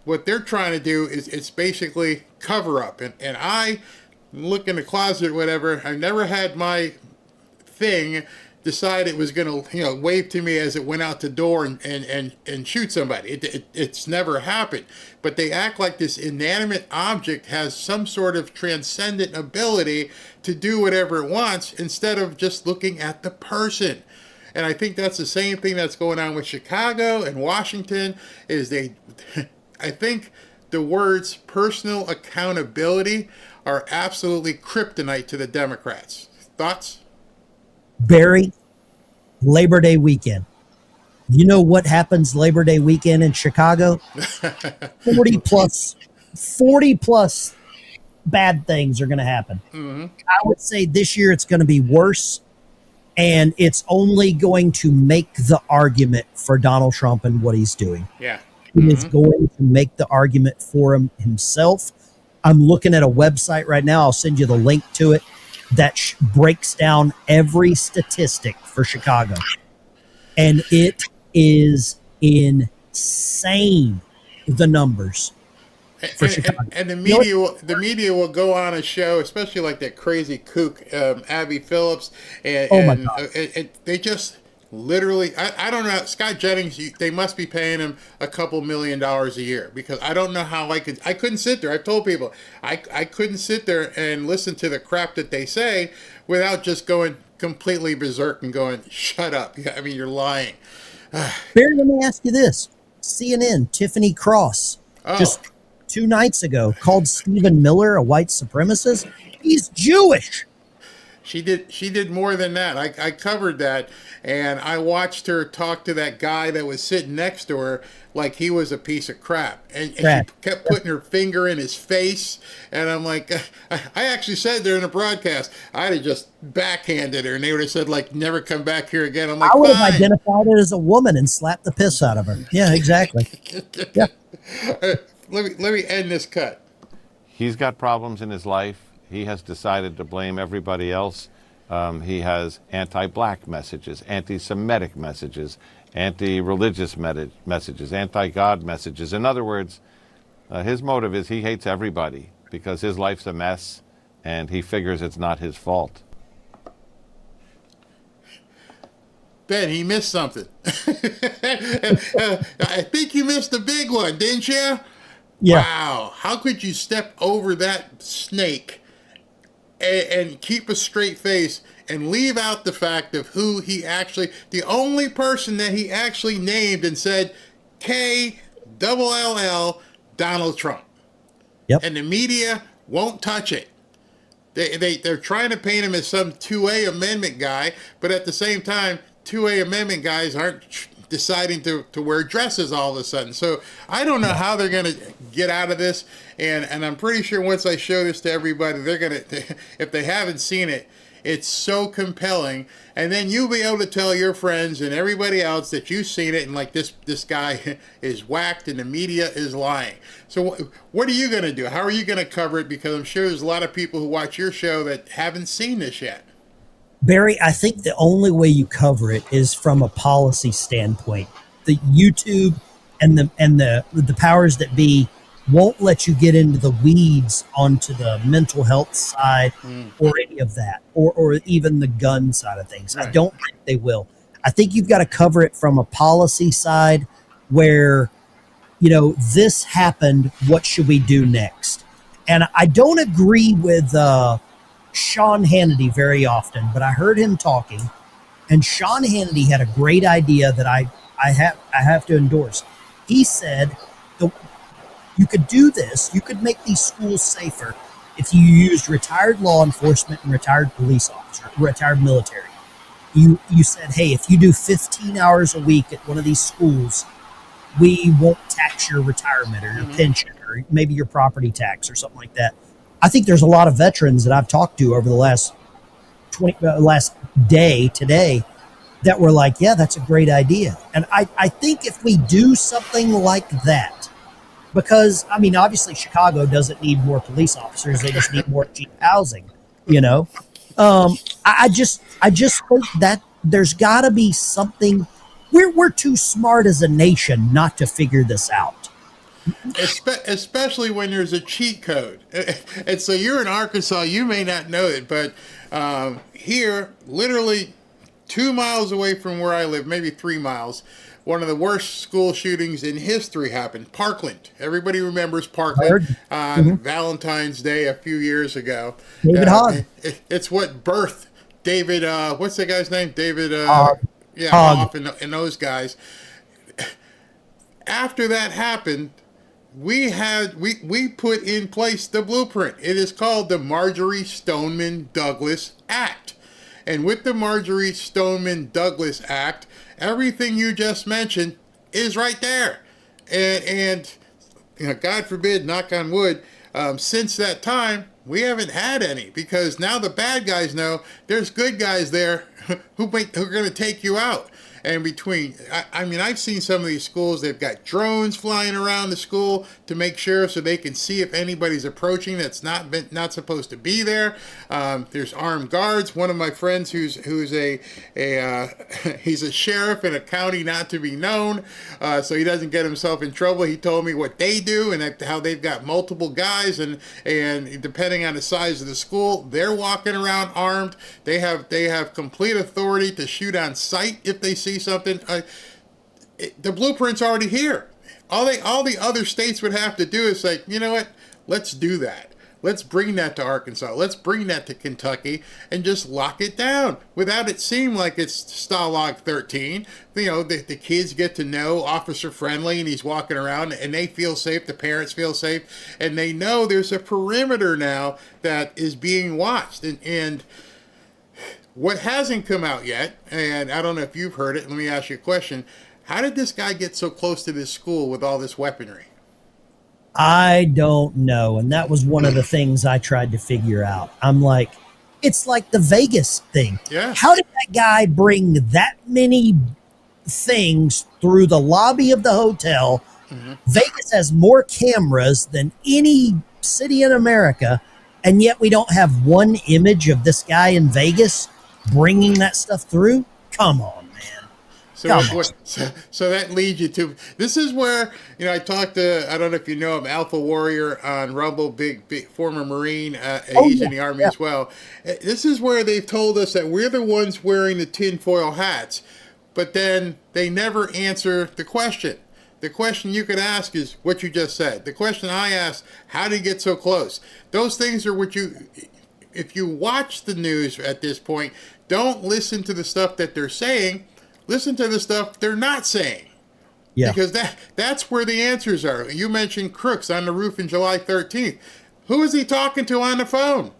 what they're trying to do is it's basically cover up. And I look in the closet or whatever. I never had my thing decide it was going to wave to me as it went out the door and shoot somebody. It's never happened. But they act like this inanimate object has some sort of transcendent ability to do whatever it wants instead of just looking at the person. And I think that's the same thing that's going on with Chicago and Washington is I think the words personal accountability are absolutely kryptonite to the Democrats. Thoughts? Barry, Labor Day weekend. You know what happens Labor Day weekend in Chicago? 40 plus bad things are going to happen. I would say this year it's going to be worse, and it's only going to make the argument for Donald Trump and what he's doing. Yeah. It is going to make the argument for himself. I'm looking at a website right now. I'll send you the link to it that breaks down every statistic for Chicago. And it is insane, the numbers. And the media will go on a show, especially like that crazy kook Abby Phillips, and they just literally I don't know, Scott Jennings, they must be paying him a couple $1 million a year, because I don't know how I couldn't sit there. I've told people I couldn't sit there and listen to the crap that they say without just going completely berserk and going, shut up. I mean, you're lying. Barry, let me ask you this. CNN, Tiffany Cross, just 2 nights ago, called Stephen Miller a white supremacist. He's Jewish. She did more than that. I covered that, and I watched her talk to that guy that was sitting next to her like he was a piece of crap. And she kept putting her finger in his face, and I'm like, I actually said there in the broadcast, I'd have just backhanded her, and they would have said, like, never come back here again. I'm like, I would have identified it as a woman and slapped the piss out of her. Yeah, exactly. Yeah. Let me end this cut. He's got problems in his life. He has decided to blame everybody else. He has anti-black messages, anti-Semitic messages, anti-religious messages, anti-God messages. In other words, his motive is he hates everybody because his life's a mess, and he figures it's not his fault. Ben, he missed something. I think you missed a big one, didn't you? Yeah. Wow. How could you step over that snake and keep a straight face and leave out the fact of who he actually, the only person that he actually named and said, KLL, Donald Trump. Yep. And the media won't touch it. They're trying to paint him as some 2A amendment guy, but at the same time, 2A amendment guys aren't deciding to wear dresses all of a sudden. So I don't know how they're going to get out of this. And I'm pretty sure once I show this to everybody, they're going to, if they haven't seen it, it's so compelling. And then you'll be able to tell your friends and everybody else that you've seen it, and like this guy is whacked and the media is lying. So what are you going to do? How are you going to cover it? Because I'm sure there's a lot of people who watch your show that haven't seen this yet. Barry, I think the only way you cover it is from a policy standpoint. The YouTube and the powers that be won't let you get into the weeds onto the mental health side or any of that, or even the gun side of things. Right. I don't think they will. I think you've got to cover it from a policy side where, this happened, what should we do next? And I don't agree with Sean Hannity very often, but I heard him talking, and Sean Hannity had a great idea that I have to endorse. He said, you could do this, you could make these schools safer if you used retired law enforcement and retired police officers, retired military. You said, hey, if you do 15 hours a week at one of these schools, we won't tax your retirement or your pension or maybe your property tax or something like that. I think there's a lot of veterans that I've talked to over the last day today that were like, yeah, that's a great idea. And I think if we do something like that, because, obviously Chicago doesn't need more police officers. They just need more cheap housing, I just think that there's got to be something. We're too smart as a nation not to figure this out. Especially when there's a cheat code. And so you're in Arkansas, you may not know it, but here, literally 2 miles away from where I live, maybe 3 miles, one of the worst school shootings in history happened. Parkland. Everybody remembers Parkland on Valentine's Day a few years ago. David Hogg. It's what birthed David, what's that guy's name? David, Yeah, Hoff and those guys. After that happened, we put in place the blueprint. It is called the Marjorie Stoneman Douglas Act. And with the Marjorie Stoneman Douglas Act, everything you just mentioned is right there. And you know, God forbid, knock on wood, since that time, we haven't had any, because now the bad guys know there's good guys there who are going to take you out. And between, I mean, I've seen some of these schools, they've got drones flying around the school to make sure so they can see if anybody's approaching that's not supposed to be there. There's armed guards. One of my friends who's a he's a sheriff in a county not to be known, so he doesn't get himself in trouble. He told me what they do and how they've got multiple guys, and depending on the size of the school, they're walking around armed. They have complete authority to shoot on sight if they see something. The blueprint's already here. All the other states would have to do is say, you know what, let's do that. Let's bring that to Arkansas. Let's bring that to Kentucky and just lock it down without it seem like it's Stalag 13. You know, the kids get to know Officer Friendly and he's walking around and they feel safe. The parents feel safe and they know there's a perimeter now that is being watched. And what hasn't come out yet, and I don't know if you've heard it, let me ask you a question. How did this guy get so close to this school with all this weaponry? I don't know. And that was one of the things I tried to figure out. I'm like, it's like the Vegas thing. Yeah. How did that guy bring that many things through the lobby of the hotel? Mm-hmm. Vegas has more cameras than any city in America, and yet we don't have one image of this guy in Vegas bringing that stuff through. Come on, man. So that leads you to, this is where, you know, I talked to, I don't know if you know him, Alpha Warrior on Rumble, big former Marine. He's in the Army as well. This is where they've told us that we're the ones wearing the tinfoil hats, but then they never answer the question. The question you could ask is what you just said. The question I asked, how did he get so close? Those things are what you, if you watch the news at this point, don't listen to the stuff that they're saying. Listen to the stuff they're not saying. Yeah. Because that's where the answers are. You mentioned Crooks on the roof in July 13th. Who is he talking to on the phone?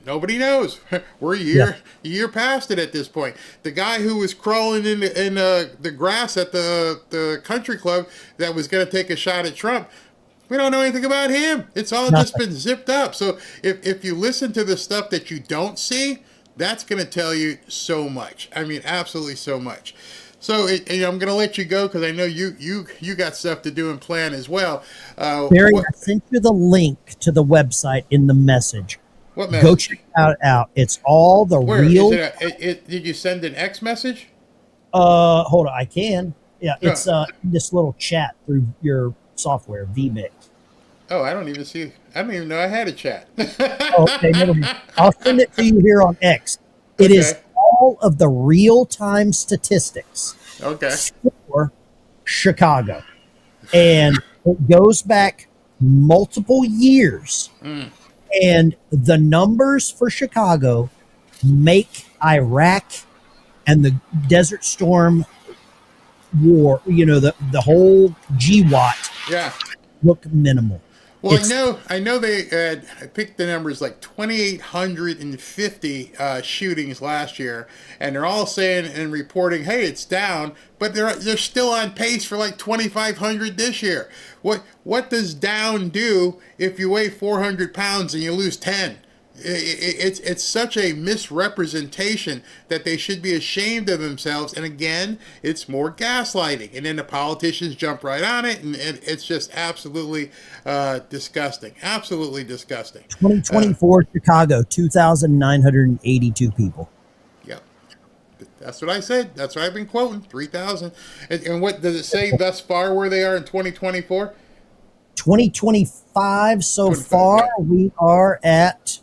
Nobody knows. We're a year past it at this point. The guy who was crawling in the grass at the country club that was going to take a shot at Trump, we don't know anything about him. It's all just been zipped up. So if you listen to the stuff that you don't see, that's going to tell you so much. I mean, absolutely so much. So I'm going to let you go because I know you got stuff to do and plan as well. Barry, I sent you the link to the website in the message. What message? Go check it out. It's all the real. Did you send an X message? Hold on, I can. Yeah, it's this little chat through your software, vMix. Oh, I don't even know I had a chat. Okay, never mind. I'll send it to you here on X. It is all of the real-time statistics for Chicago. And it goes back multiple years. And the numbers for Chicago make Iraq and the Desert Storm war, you know, the whole GWAT look minimal. Well, I know they I picked the numbers like 2,850 shootings last year, and they're all saying and reporting, hey, it's down, but they're still on pace for like 2,500 this year. What does down do if you weigh 400 pounds and you lose 10? It's such a misrepresentation that they should be ashamed of themselves. And again, it's more gaslighting. And then the politicians jump right on it. And it's just absolutely disgusting. Absolutely disgusting. 2024 Chicago, 2,982 people. Yep. That's what I said. That's what I've been quoting, 3,000. And what does it say thus far where they are in 2024? 2025 so far, we are at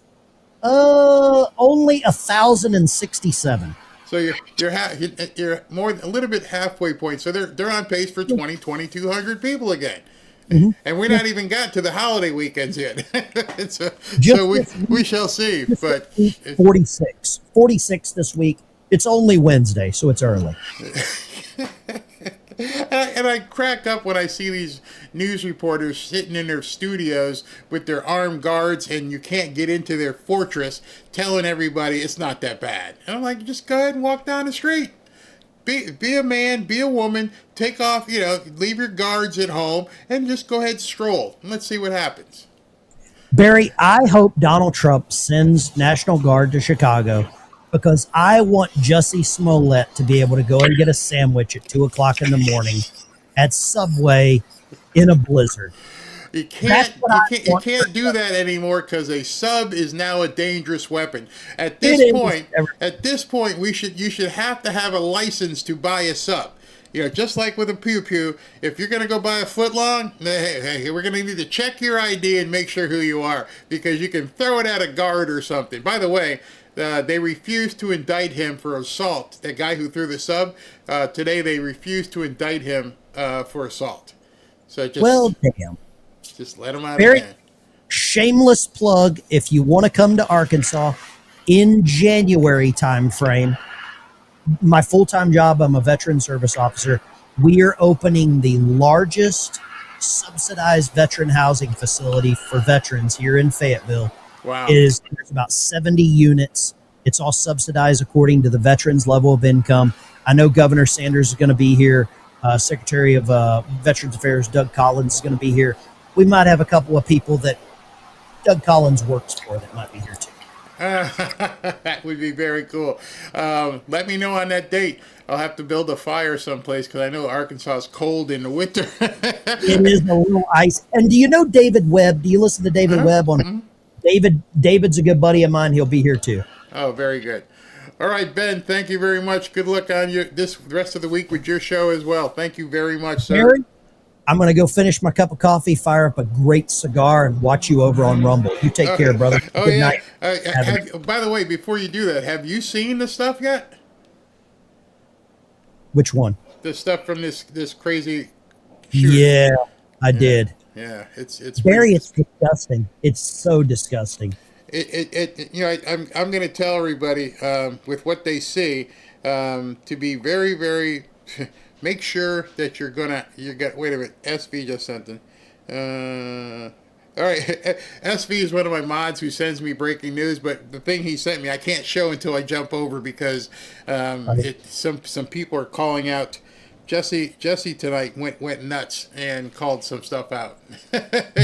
only 1,067. So you're more a little bit halfway point. So they're on pace for 2,200 people again. Mm-hmm. And we're not even got to the holiday weekends yet. So we shall see. But 46 this week. It's only Wednesday, so it's early. And I crack up when I see these news reporters sitting in their studios with their armed guards and you can't get into their fortress telling everybody it's not that bad. And I'm like, just go ahead and walk down the street. Be a man, be a woman, take off, leave your guards at home and just go ahead and stroll. And let's see what happens. Barry, I hope Donald Trump sends National Guard to Chicago because I want Jussie Smollett to be able to go and get a sandwich at 2:00 in the morning at Subway in a blizzard. You can't do that anymore because a sub is now a dangerous weapon. At this point, you should have to have a license to buy a sub. Just like with a pew pew, if you're going to go buy a footlong, hey, we're going to need to check your ID and make sure who you are because you can throw it at a guard or something. By the way, they refused to indict him for assault. That guy who threw the sub, today they refused to indict him for assault. So damn. Just let him out Very again. shameless plug. If you want to come to Arkansas in January timeframe, my full-time job, I'm a veteran service officer. We are opening the largest subsidized veteran housing facility for veterans here in Fayetteville. Wow. There's about 70 units. It's all subsidized according to the veterans' level of income. I know Governor Sanders is going to be here. Secretary of Veterans Affairs, Doug Collins, is going to be here. We might have a couple of people that Doug Collins works for that might be here too. That would be very cool. Let me know on that date. I'll have to build a fire someplace because I know Arkansas is cold in the winter. It is a little ice. And do you know David Webb? Do you listen to David Webb on David's a good buddy of mine. He'll be here too. Oh, very good. All right, Ben, thank you very much. Good luck on the rest of the week with your show as well. Thank you very much, sir. Barry, I'm going to go finish my cup of coffee, fire up a great cigar, and watch you over on Rumble. You take care, brother. Good night. By the way, before you do that, have you seen the stuff yet? Which one? The stuff from this crazy shooter. Yeah, I did. Yeah, it's Barry, it's disgusting. It's so disgusting. I'm going to tell everybody with what they see to be very, very. Make sure that wait a minute. SV just sent in. All right, SV is one of my mods who sends me breaking news, but the thing he sent me I can't show until I jump over because some people are calling out. Jesse tonight went nuts and called some stuff out.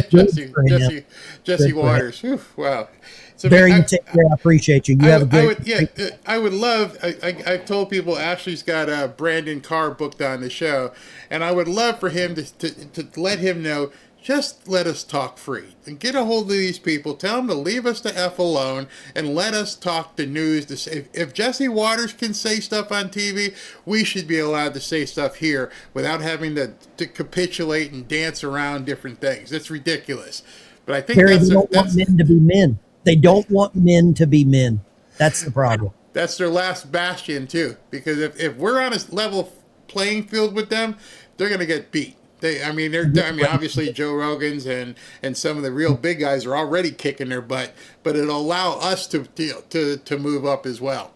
Jesse Waters. Whew, wow. So Barry, you take care. I appreciate you. You have a great. I would love. I've told people Ashley's got Brandon Carr booked on the show, and I would love for him to let him know. Just let us talk free and get a hold of these people. Tell them to leave us the F alone and let us talk the news. If Jesse Waters can say stuff on TV, we should be allowed to say stuff here without having to capitulate and dance around different things. It's ridiculous. But I think Barry, they don't want men to be men. They don't want men to be men. That's the problem. That's their last bastion, too. Because if we're on a level playing field with them, they're going to get beat. Obviously Joe Rogan's and some of the real big guys are already kicking their butt, but it'll allow us to move up as well.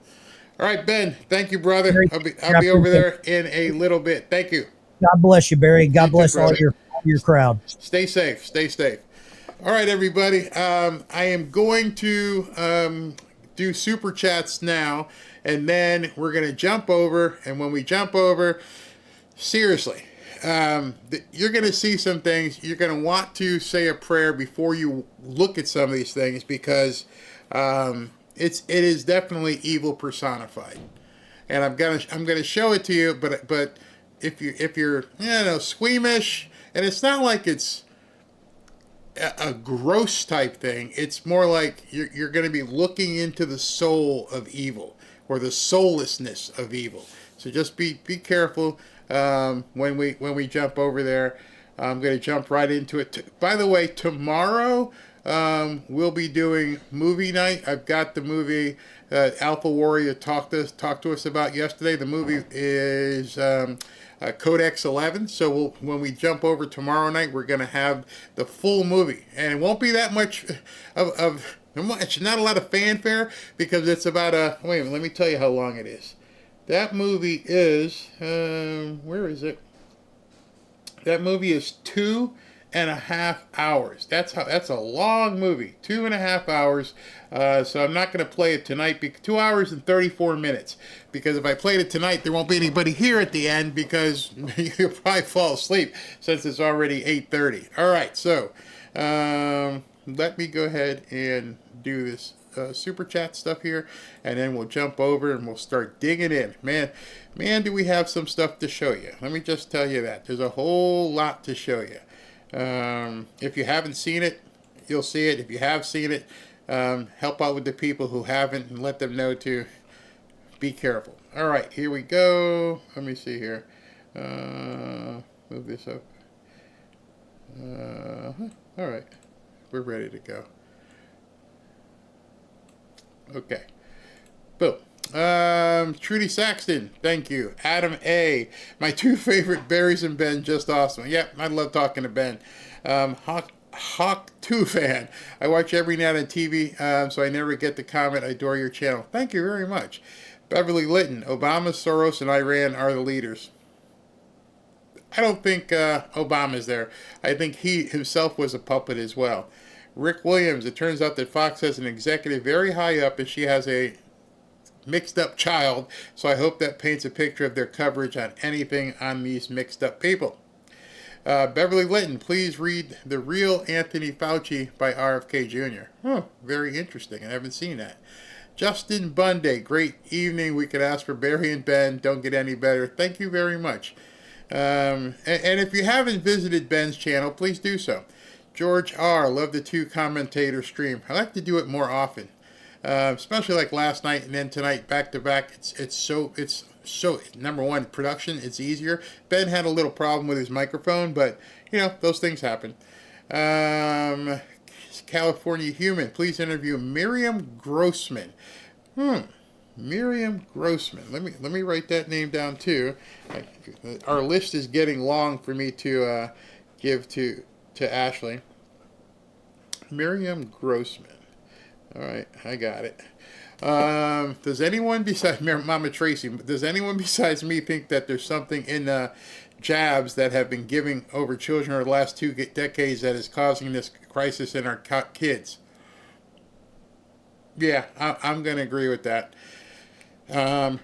All right, Ben, thank you, brother. I'll be over there in a little bit. Thank you. God bless you, Barry. God bless all your crowd. Stay safe. Stay safe. All right, everybody. I am going to do super chats now, and then we're going to jump over. And when we jump over, seriously. You're going to see some things. You're going to want to say a prayer before you look at some of these things because it is definitely evil personified, and I'm gonna show it to you. But if you're squeamish, and it's not like it's a gross type thing. It's more like you're going to be looking into the soul of evil or the soullessness of evil. So just be careful. When we jump over there, I'm going to jump right into it. By the way, tomorrow we'll be doing movie night. I've got the movie Alpha Warrior talked to us about yesterday. The movie is Codex 11. So when we jump over tomorrow night, we're going to have the full movie, and it won't be that much of it's not a lot of fanfare because it's about wait a minute, let me tell you how long it is. That movie is, where is it? That movie is 2.5 hours. That's a long movie, 2.5 hours. So I'm not going to play it tonight. 2 hours and 34 minutes. Because if I played it tonight, there won't be anybody here at the end because you'll probably fall asleep since it's already 8:30. All right, so let me go ahead and do this super chat stuff here, and then we'll jump over and we'll start digging in. Man, do we have some stuff to show you. Let me just tell you that. There's a whole lot to show you. If you haven't seen it, you'll see it. If you have seen it, help out with the people who haven't and let them know to be careful. All right, here we go. Let me see here. Move this up. All right, we're ready to go. Okay. Boom. Trudy Saxton, thank you. Adam A. My two favorite Barrys and Ben, just awesome. Yep, I love talking to Ben. Hawk 2 fan. I watch every night on TV, so I never get to comment. I adore your channel. Thank you very much. Beverly Litton, Obama, Soros, and Iran are the leaders. I don't think Obama's there. I think he himself was a puppet as well. Rick Williams, it turns out that Fox has an executive very high up and she has a mixed up child, so I hope that paints a picture of their coverage on anything on these mixed up people. Beverly Litton, please read The Real Anthony Fauci by RFK Jr. Oh, very interesting. I haven't seen that. Justin Bunday, great evening. We could ask for Barry and Ben. Don't get any better. Thank you very much. And if you haven't visited Ben's channel, please do so. George R. Love the two commentator stream. I like to do it more often, especially like last night and then tonight back to back. It's so number one, production. It's easier. Ben had a little problem with his microphone, but you know those things happen. California Human, please interview Miriam Grossman. Miriam Grossman. Let me write that name down too. Our list is getting long for me to give to Ashley. Miriam Grossman. All right, I got it. Does anyone besides Mama Tracy, does anyone besides me think that there's something in jabs that have been given over children over the last 2 decades that is causing this crisis in our kids? Yeah, I'm going to agree with that.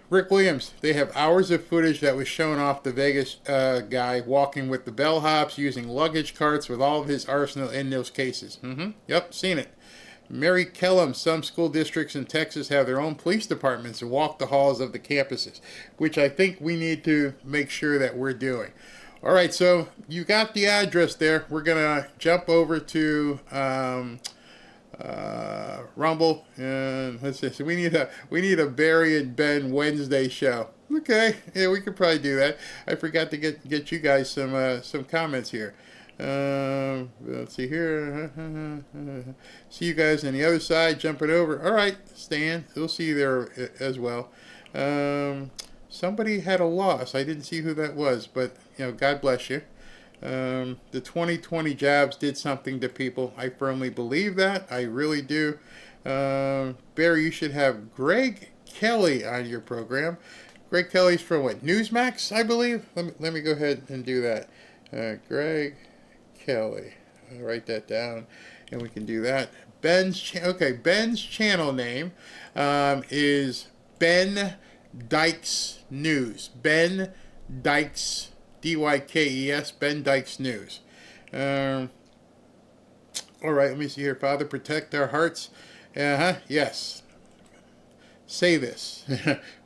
Rick Williams, they have hours of footage that was shown off the Vegas guy walking with the bellhops, using luggage carts with all of his arsenal in those cases. Yep, seen it. Mary Kellum, some school districts in Texas have their own police departments and walk the halls of the campuses, which I think we need to make sure that we're doing. All right, so you got the address there. We're going to jump over to Rumble, and let's see. So we need a Barry and Ben Wednesday show. Okay, yeah, we could probably do that. I forgot to get you guys some comments here. Let's see here. See you guys on the other side. Jumping over. All right, Stan. We'll see you there as well. Somebody had a loss. I didn't see who that was, but you know, God bless you. The 2020 jabs did something to people. I firmly believe that. I really do. Barry, you should have Greg Kelly on your program. Greg Kelly's from what? Newsmax, I believe. Let me go ahead and do that. Greg Kelly. I'll write that down, and we can do that. Ben's channel name is Ben Dykes News. Ben Dykes, Dykes, Ben Dykes News. All right, let me see here. Father, protect our hearts. Yes. Say this.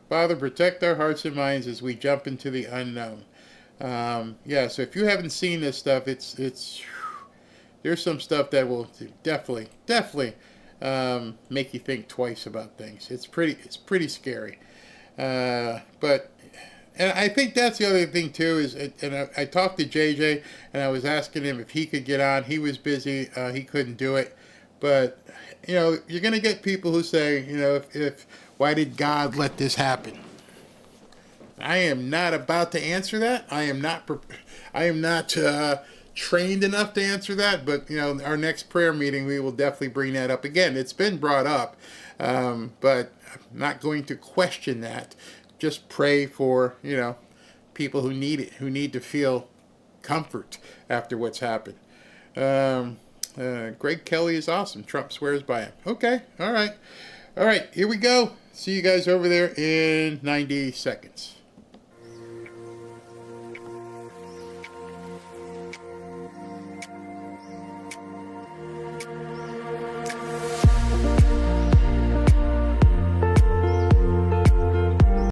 Father, protect our hearts and minds as we jump into the unknown. So if you haven't seen this stuff, it's there's some stuff that will definitely make you think twice about things. It's pretty scary. But I think that's the other thing too is, and I talked to JJ and I was asking him if he could get on. He was busy. He couldn't do it. But you know, you're gonna get people who say, you know, if why did God let this happen? I am not about to answer that. I am not trained enough to answer that. But you know, our next prayer meeting, we will definitely bring that up again. It's been brought up, but I'm not going to question that. just pray for, people who need it, who need to feel comfort after what's happened. Greg Kelly is awesome. Trump swears by him. Okay, all right. All right, here we go. See you guys over there in 90 seconds.